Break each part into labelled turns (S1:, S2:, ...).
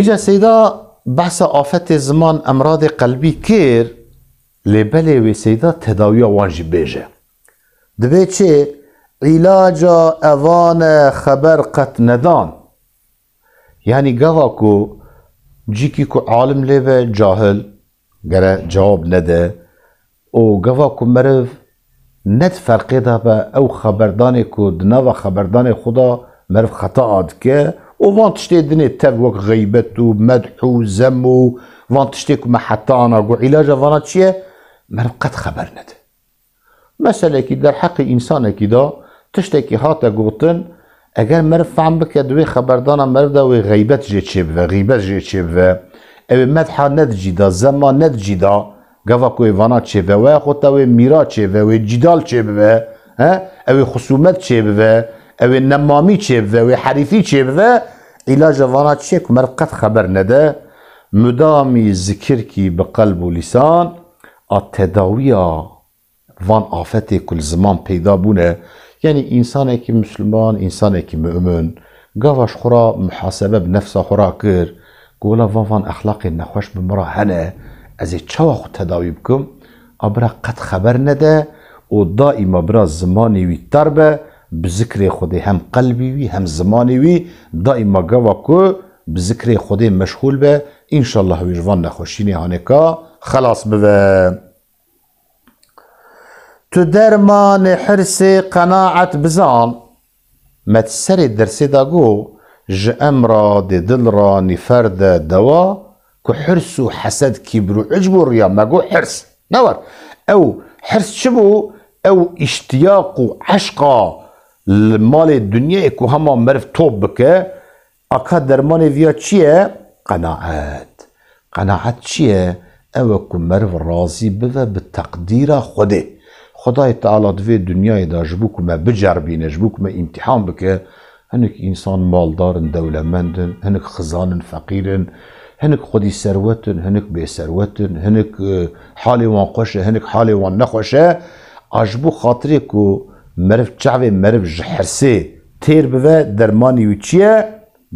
S1: إجا سيدا بحث آفت زمان أمراض قلبي كير لبلي وي سيدا تداوية وانجي بيجا دبي چه علاجا اوان خبر قط ندان يعني قوا كو جيكي كو عالم لبه جاهل قرأ جواب نده و قوا كو مرف ند فرقه ده با او خبرداني كو دناوا خبرداني خدا مرف خطا آد که و وان تشتي دني تب وك غيبت و مدح و زم و وان تشتي كو محطانا و علاجا وانا چيه مرف قد خبر نده مثلا كي در حق انسان كي دا تشتكي هاتا قوتن اگر مرف فهم بك دوي خبردانا مرف دا وي غيبت جي تشيب و غيبت جي تشيب و او مدحا ندجي دا زمان ندجي دا قفا كوي وانا تشيب و خوتا وي ميرا تشيب و جدال تشيب و او خصومت تشيب و او نمامي تشيب و حريفي تشيب و علاج وانا تشيك مرف قد خبر نده مدامي ذكر كي بقلب و لسان التداوية وان آفته كل زمان پیدا بونه يعني انسان که مسلمان انسان که مؤمن قواش خورا محاسبه بنفسه خورا كر قولا وان اخلاق نخوش بمرا هنه از چوا خود تداوی بكم ابرا قد خبر نده و دائما برا زماني وي تربه بذكر خود هم قلبي وي هم زماني وي دائما قوا كو بذكر خود مشغول به ان شاء الله ويجوان نخوشيني هانكا خلاص بذا تو درمان حرس قناعت بزان ما تسري درسي داغو ج امرا دي دل را نفرد دوا كو حرس و حسد كبرو عجبو ريا ماغو حرس نور او حرس شبو او اشتياق و عشقا المال الدنيا كو هما مرف توب بك اكا درمان فيا چيه قناعت چيه او كو مرف راضي بذا بالتقدير خوده خدای تعالی دوی دنیای دا جبوک ما بجربینه جبوک ما امتحان بکه هنک انسان مالدارن دولمندن هنک خزانن فقیرن هنک خودی ثروتن هنک بی ثروتن هنک حالی وان خوشه هنک حالی وان نخوشه اجبو خاطری کو مرف چعوی مرف جحرسه تیر بوه درمانی و چیه؟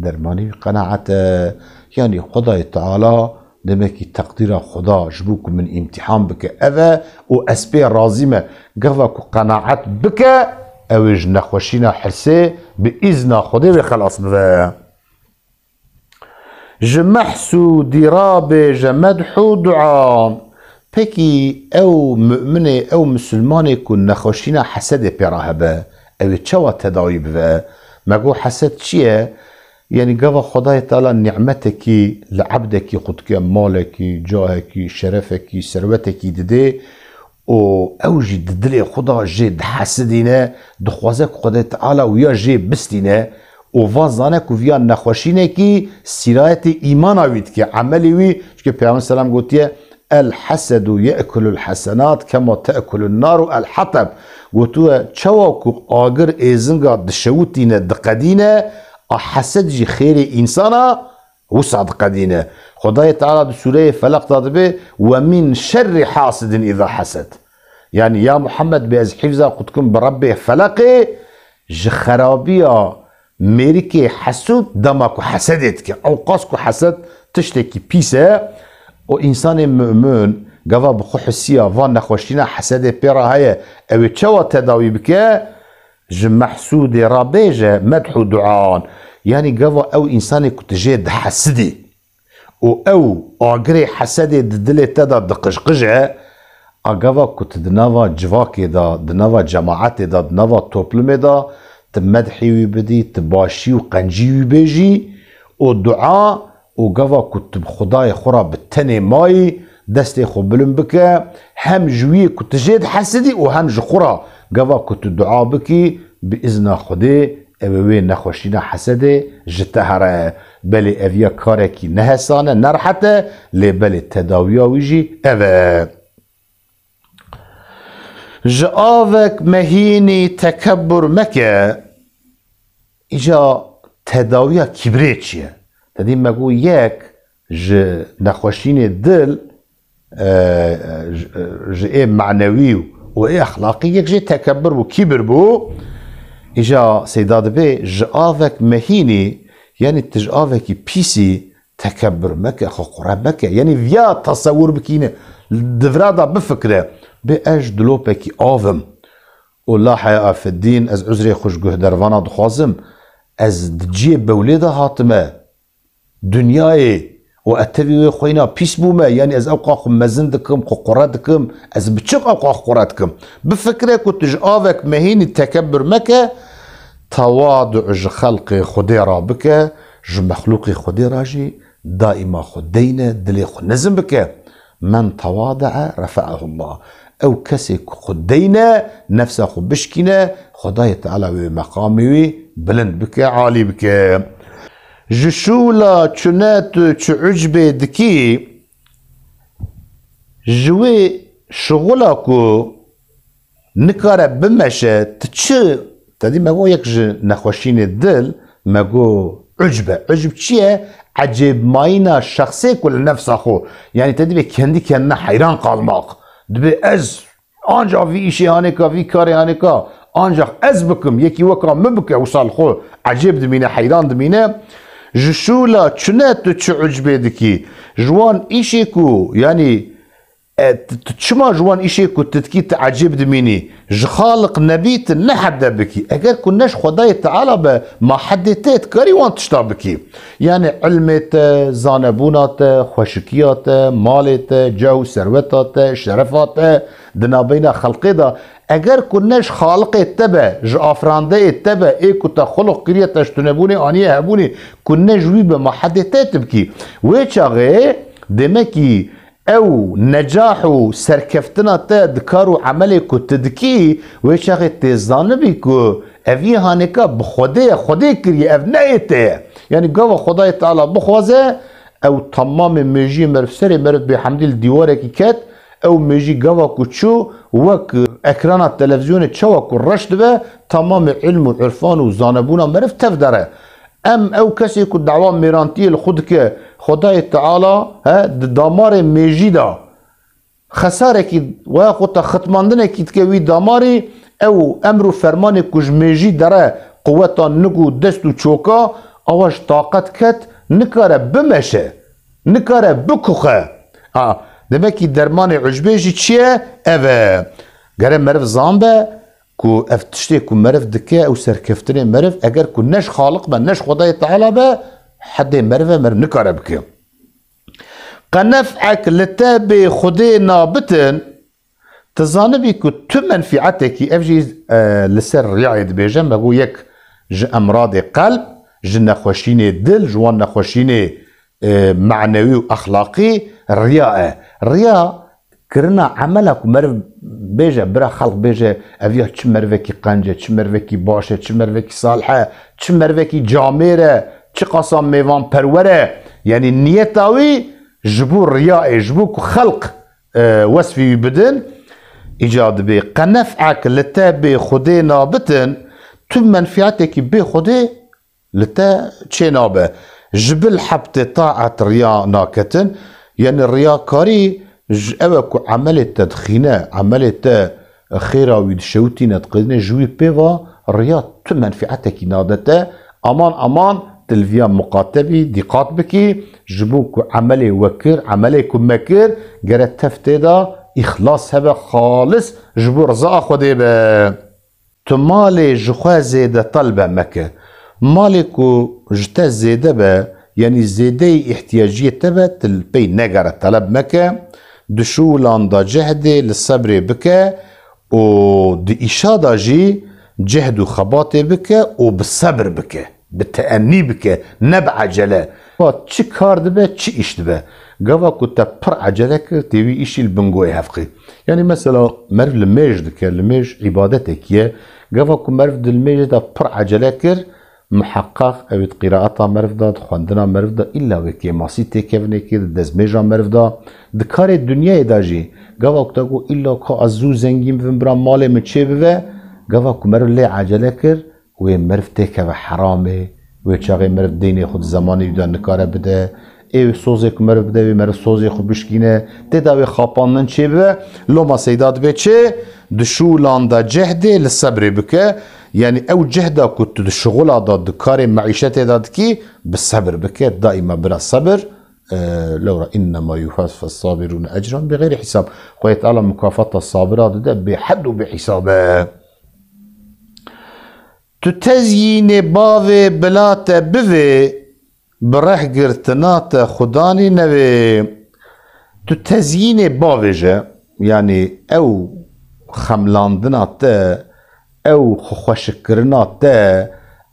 S1: درمانی و قناعت یعنی خدای تعالی دمكي تقدير خدا جبوك من امتحان بك أذا وأسبي رازمة قفاك قناعات بك أوج نخوشينا حرسي بإذن خدا خلاص بذا جمحسو دراب جمدحو دعان بكي أو مؤمنة أو مسلمانة كن نخوشينا حسد براهبا أو تشوى تداوي بذا ما حسد شيء يعني قضى خداي تعالى نعمتك لعبدك خدك مالك جاهك شرفك ثروتك ددي او اوجي ددلي خدا جد حسدينا دخوازك خداي تعالى ويا جي بستينا وفازانك وفيا نخوشينك سراية ايمان ويتك عملي وي شكي بيعمل السلام قلت الحسد يأكل الحسنات كما تأكل النار الحطب قلتوا تشواكو آقر ايزنغا دشوتينا دقدينا حسد جي خير إنسانا وسعد قدينه خداي تعالى بسورة فلق تضبه ومن شر حاسد إذا حسد يعني يا محمد بأز حفظه قدكم بربه فلقه جخرابية ميريكي حسود دمك حسدتك أو قاسك حسد تشتكي بيسه وإنسان مؤمن قضى بخو حسية فان نخوشينا حسد بيرا هيا أو تشوى تداوي بك محسود رابيجة مدح دعان يعني قضى او انسان كنت جيد حسدي او اقري حسدي ددلي تدا دقشقجة اقضى كنت دنافا جواكي دا دنافا جماعتي دا دنافا توبلمي دا تمدحي ويبدي تباشي وقنجي ويبيجي ودعاء وقضى كنت بخداي خورا بالتاني ماي دستي خبلن بك هم جوي كنت جيد حسدي وهم جخورا قضى كنت دعاء بكي بإذن خدي اووي نخوشينا حسده جتهره بلي افيا كاركي نهسانه نرحته لبلي تداويا ويجي اوه جاوك مهيني تكبر مكه اجا تداويا كبريتشيه تدي مگو يك ج نخوشين الدل ج ايه معنوي و ايه اخلاقي يك جي تكبر وكبر بو إجا سيداد بي جآفك مهيني يعني تجآفك بيسي تكبر مكة خو قرب مكة يعني فيا تصور بكينه دفرادا بفكره بأج دلوبكي آفم والله حياة في الدين از عذري خوش جهدروانا دخوازم از دجيب بوليدا هاتمه دنياي واتبي خوينا بيس بوما يعني از اوقا مزندكم قراتكم از بتشق اوقا قراتكم بفكره كنت جافك مهين التكبر مكة تواضع خلق خدي رابك مخلوق خدي راجي دائما خدينا دلي نزم بك من تواضع رفعه الله او كسي خدينا نفسه بشكنا خداي تعالى مقامي بلند بك عالي بك جشولا چنات چعجبه دكي جوي شغلاكو نكاره بمشه تچه تدي مگو یک نخوشين الدل مگو عجب چیه عجب ماينا شخصي كل نفس اخو يعني تدي كندي كنا حيران قالماق دبي از انجا في اشي هانيكا في كاري هانيكا انجا از بكم يكي وكا مبكا وصال خو عجب دمينه حيران دمينه جشولا چنات چه عجبه دكي جوان ايشيكو يعني تشما جوان ايشيكو تتكي تعجب دميني جخالق نبيت نحدا بكي اگر كناش خداي تعالى ما حدتت كاري وان تشتا بكي يعني علمت زانبونات خوشكيات مالت جو ثروتات شرفات دنابينا خلقي دا اگر كناش خالق اتبا جافرانده اتبا ايكو تا خلق كريا تشتنبوني انيه هبوني كناش وي بما حدتت بكي ويچاغي دمكي او نجاح و سركفتنا تا دكارو عملي كو تدكي ويشاغي تزانبي كو افي هانيكا بخده كري اف نايته يعني قوا خداي تعالى بخوازه او تمام ميجي مرفسري مرف بحمد الديواره كي كات او ميجي قوا كوتشو وك اكران التلفزيون تشوا كو رشد به تمام علم و عرفان و زانبونا مرف تفدره ام او كسي كو دعوة ميرانتي الخودك خداي تعالى دامار ميجيدا خساره كي وياخد ختماندنه كي تكوي داماري او امر فرمان كوج ميجي دره قوتا نگو دستو چوكا اواش طاقت كت نكاره بمشه نكاره بكوخه دمكي درمان عجبيجي چيه اوه گره مرف زامبه كو افتشتي كو مرف دكه او سركفتني مرف اگر كو نش خالق با نش خداي تعالى با حد مرف نكاره بكي قنفعك لتابي خدي نابتن تظانبي كو تو منفعتك افجي لسر رياض بيجم بقو يك امراض قلب نخوشيني دل جوان نخوشيني معنوي واخلاقي الرياء كرنا عملك مرف بيجا برا خلق بيجا افيا تش مرفكي قنجه تش مرفكي باشه تش مرفكي صالحه تش مرفكي جاميره تش قسم ميوان پروره يعني نيتاوي جبو الرياء جبو خلق وصفي بدن ايجاد بي قنفعك لتا خدي نابتن تو منفعتك بي خدي لتا تشي نابه جبل حبت طاعة رياء ناكتن يعني الرياء كاري اوكو عملة تدخينة عملة خيرا ويدشوتي نتقدنا جوي بيوا الرياء تو منفعتك نادته امان تلفيا مقاتبي دقات بكي جبوك عملي وكر عملي كمكر جرت تفتيدا إخلاص هبه خالص جبو رزاق خدي به تمالي جخوا زيادة طلبة مكة مالكو جتا زيادة به يعني زيادة احتياجية تبه تلبي نقرة طلب مكة دشولان دا جهدي للصبر بك و دي إشادة جي جهد وخباطي بك وبالصبر بك بالتأني بك نب عجلة چه کار دبه چه ایش دبه قوا كنت پر عجله كر تيوي ايشي البنگوي هفقي يعني مثلا مرف الميج دكر الميج عبادتك يه قوا كو مرف الميج دا پر عجله كر محقق او قراءتا مرف دا خواندنا مرف دا الا وكي ماسي تكفني كر دزميجا مرف دا دكار الدنيا داجي قوا كو تاقو الا كو ازو زنگين فنبرا مالي مچه بوه قوا كو مرف لي عجله كر ومرف تكفه حرامه وچاقي مرف ديني خود زماني يدا نكاره بده اي سوزي كمر بده مرف سوزي خو بشكينه تداوي خاپاندن چه به لو ما سيدات به چه دشولان دا جهده للصبر بك يعني او جهده كنت الشغل دا دكار معيشته داد كي بالصبر بك دائما بلا صبر لورا إنما يوفى الصابرون أجرا بغير حساب. خويا تعالى مكافأة الصابرات ده بحد وبحسابه. تتزيين باوي بلات بوي برح قرتنات خداني نوي. تتزيين باوي جا يعني او خملاندنات او خوشكرنات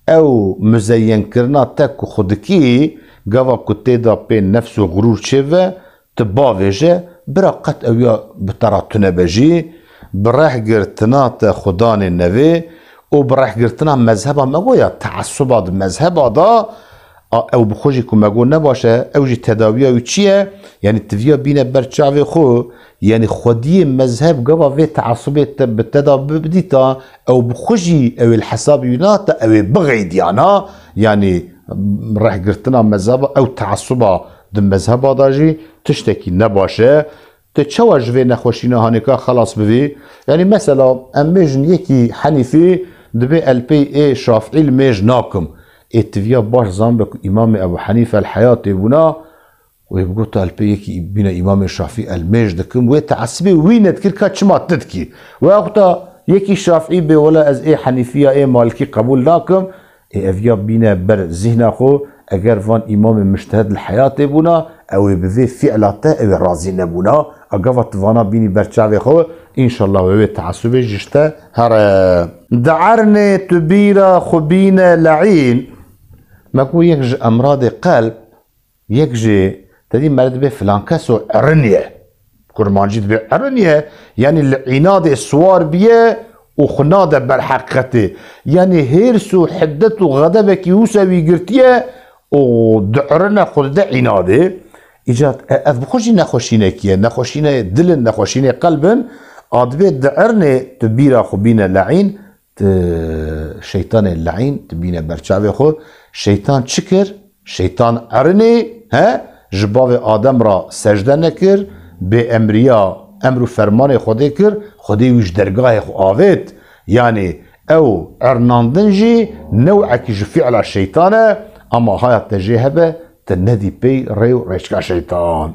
S1: او مزين كرنات كو خودكي قاوا كتيدا بين نفس غرور شيفا تباوي جا برا قد اويا بطراتنا بجي برح قرتنات خداني نوي وبرح قرتنا مذهبا مگویا تعصبات مذهبا دا او بخوشی که مگو نباشه او جی تداویه چیه یعنی تویا بینه برچاوی خو یعنی خودی مذهب گوا وی تعصبیت بتداوی بدیتا او بخوشی او الحساب يناتا او بغید يعني رح قرتنا مذهبا او تعصبا د مذهبا دا جی تشتکی نباشه تشواج في نخوشينا هانيكا خلاص بفي يعني مثلا اميجن يكي حنيفي دبي البي اي شافعي الميج ناكم اتفيا باش زنبك امام ابو حنيفه الحياه يبونا ويبقوا البي يكي بينا امام الشافعي الميج دكم وتعصبي وين تذكر كاتشما تدكي وقتا يكي شافعي بي ولا از اي حنيفيه اي مالكي قبول ناكم اي افيا بينا بر ذهن خو اگر فان امام مجتهد الحياه يبونا او بذي فعلاته او راضي نبونا اقفت فانا بيني برچاوي خو ان شاء الله وي تعصبي جشته هر دعرني تبيرا خبينا لعين ماكو يكج امراض قلب يكجي تدي مرض به فلان كسو ارنيه كرمانجيت به ارنيه يعني العناد السوار بيه وخناد بالحقيقه يعني هيرسو حدته غضبك يوسوي قرتيه ودعرنا خلده عناده ایجاد از بخوشی نخوشینه کیه نخوشینه دل نخوشینه قلبن آدبه دعرنه تبیره خوبینه لعین شیطان لعین تبینه برچاوه خود شیطان چکر شیطان ارنه جباو آدم را سجده نکر به امریا امر و فرمان خوده کر خوده ویش درگاه خو آوید یعنی او ارناندن جی نوعکی جو فعل شیطانه اما هایت تجیهبه تندي بي ريو ريشكا شيطان.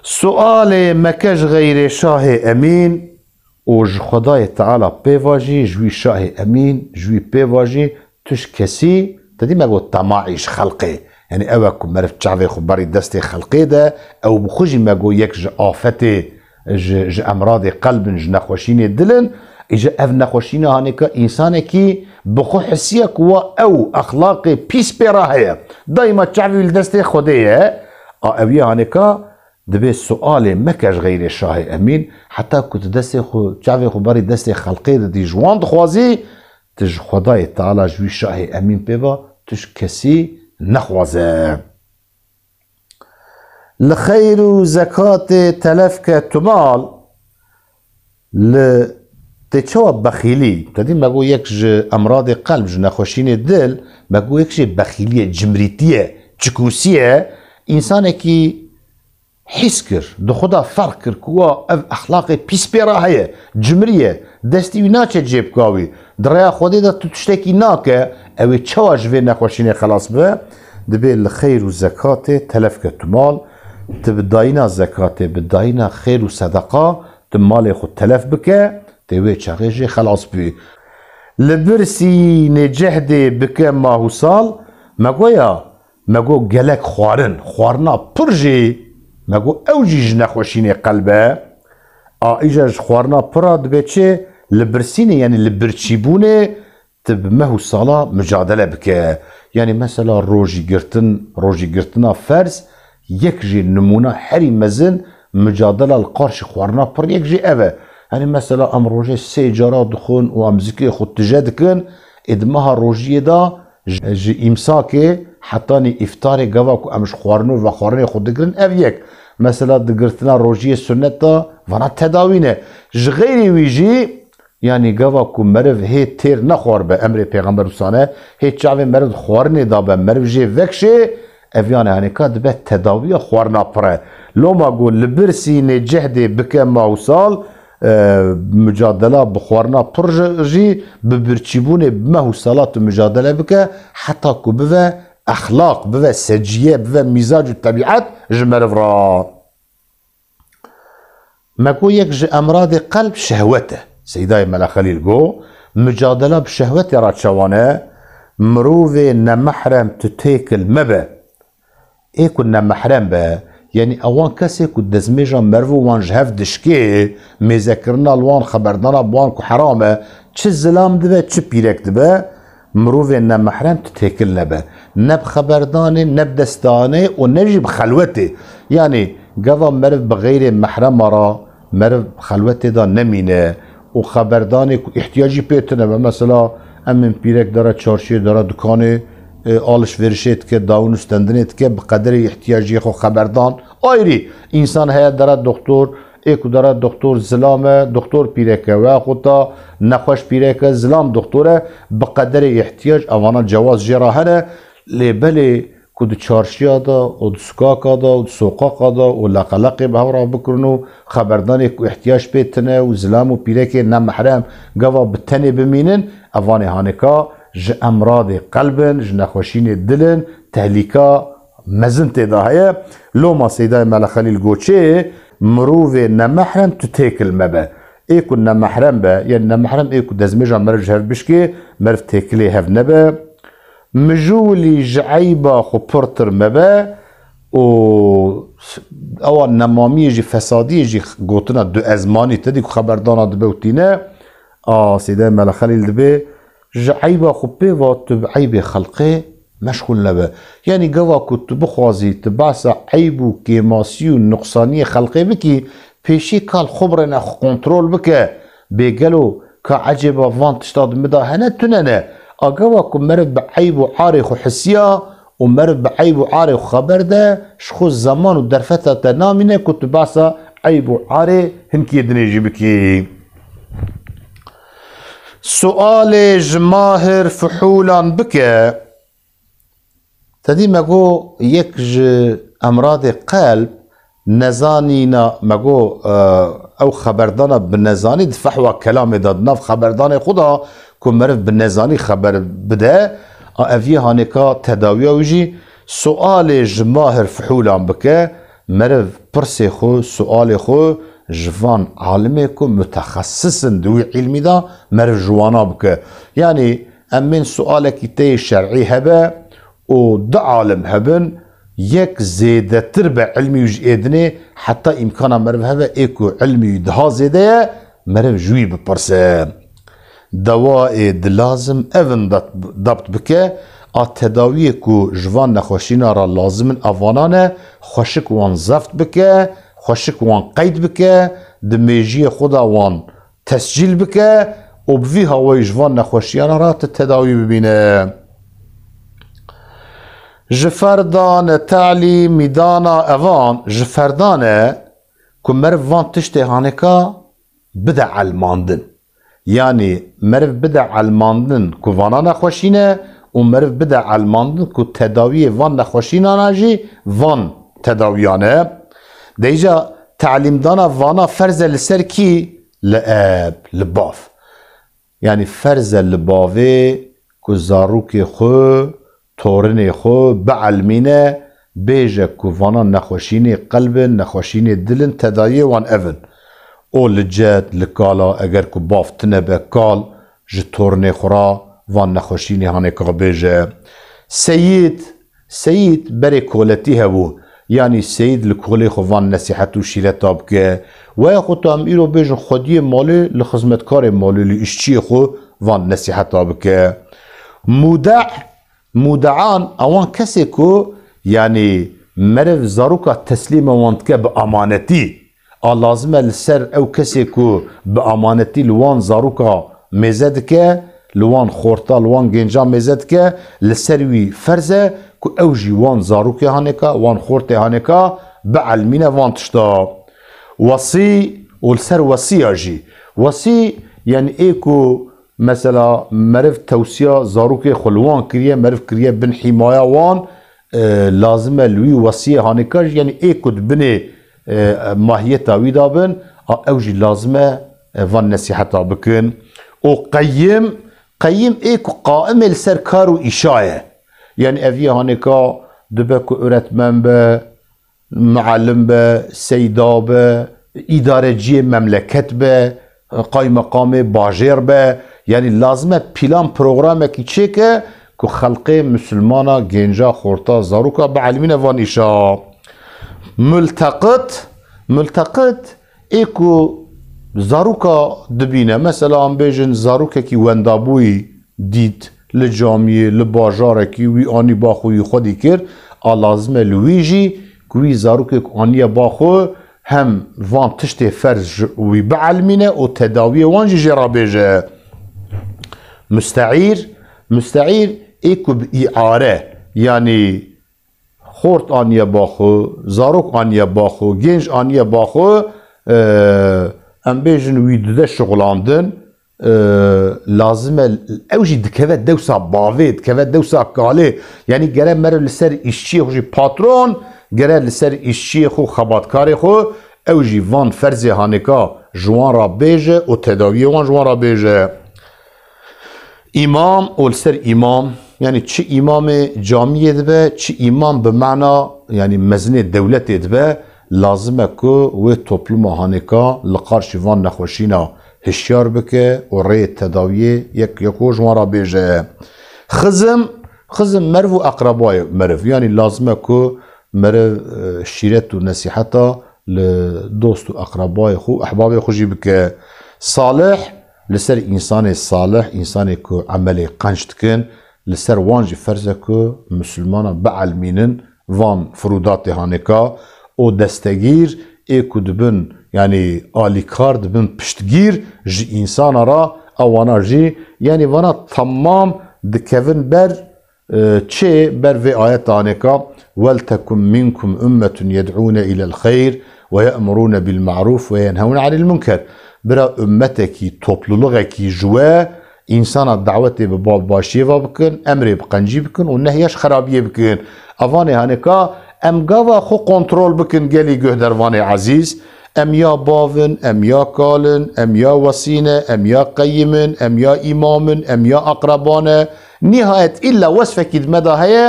S1: سؤال مكاش غير شاه امين وج خداي تعالى بيواجي جوي شاه امين جوي بيواجي تش كسي تدي ما قلت طماعيش خلقي يعني اوكم مرف تشعفي خبري دستي خلقي ده او بخوجي ما قو يك آفتي ج امراض قلب ج نخوشيني دلن اجا اف نخوشيني هانيكا انساني كي بخو حسيك و او اخلاقي بيس براهية دايما تشعفي الدستي خديه اويا هانيكا دبي السؤال مكاش غير شاه امين حتى كنت دستي خو تشعفي خبري دستي خلقي دي جوان دخوازي تج خداي تعالى جوي شاه امين بيبا تش كسي نخوازه لخير زكاة تلفك تمال ل تشوا بخيلي تدي ماغو يكج امراض قلب ج نخوشين الدل ماغو يكج بخيليه جمريتيه تشكوسيه انسان كي حسكر دو خدا فرق كر كوا اخلاقي بيسبيرا هي جمريه دستي ناچ جيب كاوي دريا خودي دا تشتكي ناكه او تشواج في نخوشين خلاص به دبي الخير والزكاه تلفك تمال تبداينا زكاه بداينا خير وصدقه تمال خود تلف بك تيوي تشاغيجي خلاص بي لبرسي نجهدي بك ما هو صال ماغويا ماغو جالك خوارنا برجي ماغو اوجي جنخوشيني قلبه ايجاج خوارنا براد بيتشي لبرسيني يعني لبرتشيبوني تب ما هو صالا مجادله بك يعني مثلا روجي قرتنا فرس يكجي نمونه حري مزن مجادله القرش خوارنا بر يكجي افا يعني مثلا ام روجي سي جارا دخون و ام زكي خود تجادكن ادمها روجي دا جي امساكي حتاني افطاري قواكو امش خوارنو و خوارني خود دقرن افيك مثلا دقرتنا روجي سنتا وانا تداوينه غيري ويجي يعني قواكو مرف هي تير نخوار بامر پیغمبر سانه هي چاوي مرف خوارني دا بمرف جي وكشي افيانه يعني كاد به تداويه خوارنا پره لو ما قول لبرسي نجهدي بك ما وصال مجادله بخوارنا برجي ببرچيبونه بما هو صلاه مجادله بك حتى كوبه اخلاق بفا سجيه بفا مزاج الطبيعات جمر فرا ماكو يك جي امراض قلب شهوته سيداي ملا خليل جو مجادله بشهوته راتشوانه مروفي نمحرم تتيكل مبا ايه كنا محرم با يعني اوان كسي كو دزميجا مرفو وان جهف دشكي مذكرنا الوان خبردانا بوان كو حرامه چه زلام دبا چه بيرك دبا مروفي نمحرم تتيكل نبا نب خبرداني نب دستاني و نجي بخلوتي يعني قضا مرف بغير محرم را مرف خلوتي دا نمينه و خبرداني كو احتياجي بيتنه مثلا امن بيرك داره چارشي داره دكاني آلش ورشت که داون استندنت که بقدر احتیاجی خو خبردان آیری انسان هیا داره دکتر ایکو داره دکتر زلامه دکتر پیرکه و خودتا نخوش پیرکه زلام دکتره بقدر احتیاج اوانا جواز جراحه لیبلی کد چارشی دا و سکاکا دا و سوقاقا دا و لقلقی به هورا بکرنو خبردان ایکو احتیاج پیتنه و زلام و پیرکه نمحرم گوا بتنه بمینن اوانی هانکا ج امراض قلبن ج نخوشین دلن تهلیکا مزن تداهیه لو ما سیدای ملا خلیل گوچه مروف نمحرم تتیکل مبه ایکو نمحرم به یعنی نمحرم ایکو دزمیجا مرف هف بشکه مرف تیکلی هف نبه مجولی جعیبا خو پرتر مبه و او نمامی جی فسادی جی گوتنا دو ازمانی تدی که خبردانا دبه و تینه سیدای ملا خلیل دبه عيبا خبي واتب عيب خلقي مشغول نبه يعني قوا كنت بخوازي تبعسا عيبو كيماسيو نقصانية خلقي بكي بيشي كال خبرنا كنترول بك بيقالو كعجبا فان تشتاد مدا هنا تنانا اقوا كن مرب بعيبو عارخ وحسيا ومرب بعيبو عارخ خبر ده شخو الزمان ودرفتا تنامينه كنت بعسا عيبو عاري هنكي دنيجي بكي سؤال جماهر فحولا بك تدي مگو یک امراض قلب نزانينا مگو او خبردانا بالنزاني دفحوا كلام دادنا في خبردان خدا كون مرف بالنزاني خبر بده افيه هانيكا تداوية ويجي سؤال جماهر فحولا بك مرف برسي خو سؤال خو جوان عالميكم متخصص دوي علمي دا مرف جوانا بك يعني امين سؤالك تي شرعي هبا و دا عالم هبن يك زيادة تربع علمي وج ادني حتى امكانا مرف هبا ايكو علمي دها زيادة مرف جوي ببرسه دواء دلازم اون ضبط بك التداوي كو جوان نخوشينا را لازم اوانانه خوشك وان زفت بك خوشك وان قيد بك دميجي خدا وان تسجيل بك وبفي هواي جوان نخوشيانا را التداوي ببينه جفردان تعلي ميدانا اوان جفردان كو مرف وان تشتي هانكا بدا علماندن يعني مرف بدا علماندن كو وانا نخوشينه ومرف بدا علماندن كو تداوي وان نخوشينا ناجي وان تداويانه ديجا تعليم دانا وانا فرز لسر كي لأب لباف يعني فرز لبافي كو زاروكي خو تورني خو بعلمينه بيجا كو وانا نخوشيني قلب نخوشيني دلن تداوي وان اون او لجد لكالا اگر كو باف تنبه كال جي تورني خورا وان نخوشيني هاني كابيجا سيد بري كولتي هبو يعني سيد لكولي خوان نصيحتو شيلتا بك وياخدو ام ايرو بيجن خودي مالي لخدمتكار مالي لاشتي خو وان نصيحتا بك مودعان اوان كسي كو يعني مرف زاروكا تسليم وانتك بامانتي لازمه لسر او كسي كو بامانتي لوان زاروكا ميزدك لوان خورتا لوان جنجا ميزدك لسروي فرزه كو اوجي وان زاروكي هانيكا وان خورتي هانيكا بعلمينا وان تشتا وصي والسر وصي اجي وصي يعني ايكو مثلا مرف توسيا زاروكي خلوان كريه مرف كريه بن حمايه وان لازمه لوي وصي هانيكا يعني ايكو بني ماهيه تاوي دابن اوجي لازمه وان نصيحتا بكن وقيم ايكو قائم السر كارو اشايه يعني أفيا هانيكا دبكو أرتمن به معلم به سيدا به إدارجي مملكت به قايم مقام باجر به يعني لازمه بلان برنامه کی چه که خلق مسلمانا گنجا خورتا زاروکا بعلمین وانیشا ملتقط ایکو زاروکا دبینه مثلا هم بیجن زاروکا کی وندابوی دید لجامیه لباجاره کی وی آنی باخوی خودی کرد لازمه لویجی کوی زاروکا آنی باخو هم وان تشت فرج وی بعلمینه و تداوی وانجی جرا بیجه مستعير ايكو بإعارة يعني خورت آنيا باخو زاروك آنيا باخو جنج آنيا باخو ام بيجن ويدو شغلاندن لازم اوجي دكفت دوسا باوي دكفت دوسا كالي يعني جرى مر لسر اششي خوشي باترون جرى لسر اششي خو خباتكاري خو اوجي وان فرزي هانيكا جوان را بيجه و تداوي وان جوان را بيجه إمام أو السر إمام يعني شي إمام جامعة دبا شي إمام بمعنى يعني مزنة دولة دبا لازم كو وتوبلما هانيكا لقارش فان نخوشينا هشيار بك وري التداوية يكو جوارا بيجا خزم مرف أقرباء مرف يعني لازم كو مرف شيرت ونصيحتا لدوست أقرباء خو أحباب خو جيبك صالح لسر إنسان صالح إنسان كو عملي قنشت كن لسر وانجي فرزه كو مسلمان بعلمينن وان فرودات هانيكا او دستگير ايكو دبن يعني آليكار دبن پشتگير جي إنسان را اوانا جي يعني وانا تمام دكevin بر چه بر في آيات هانيكا ولتكن منكم أمة يدعون إلى الخير ويأمرون بالمعروف وينهون عن المنكر برا امتکی topluluğaki جوا انسان دعوتی به باب باشیه و بکن امری بقنجی بکن و نهیش خرابیه بکن اوانه هنکا ام گاوا خو کنترول بکن گلی گهدروان عزیز ام یا باون ام یا کالن ام یا وسینه ام یا قیمن ام یا امامن ام یا اقربانه نهایت الا وصفه مده هیا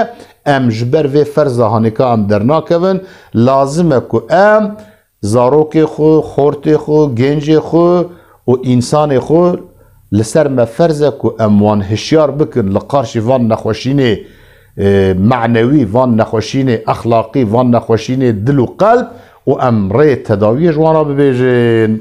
S1: ام جبر و فرزه هنکا ام درناکون لازمه که ام زاروک خو خورت خو گنج خو و انسان خو لسر مفرزه کو اموان هشیار بکن لقارش وان نخوشین معنوی وان نخوشین اخلاقی وان نخوشین دل و قلب و امره تداوی جوانا ببیجن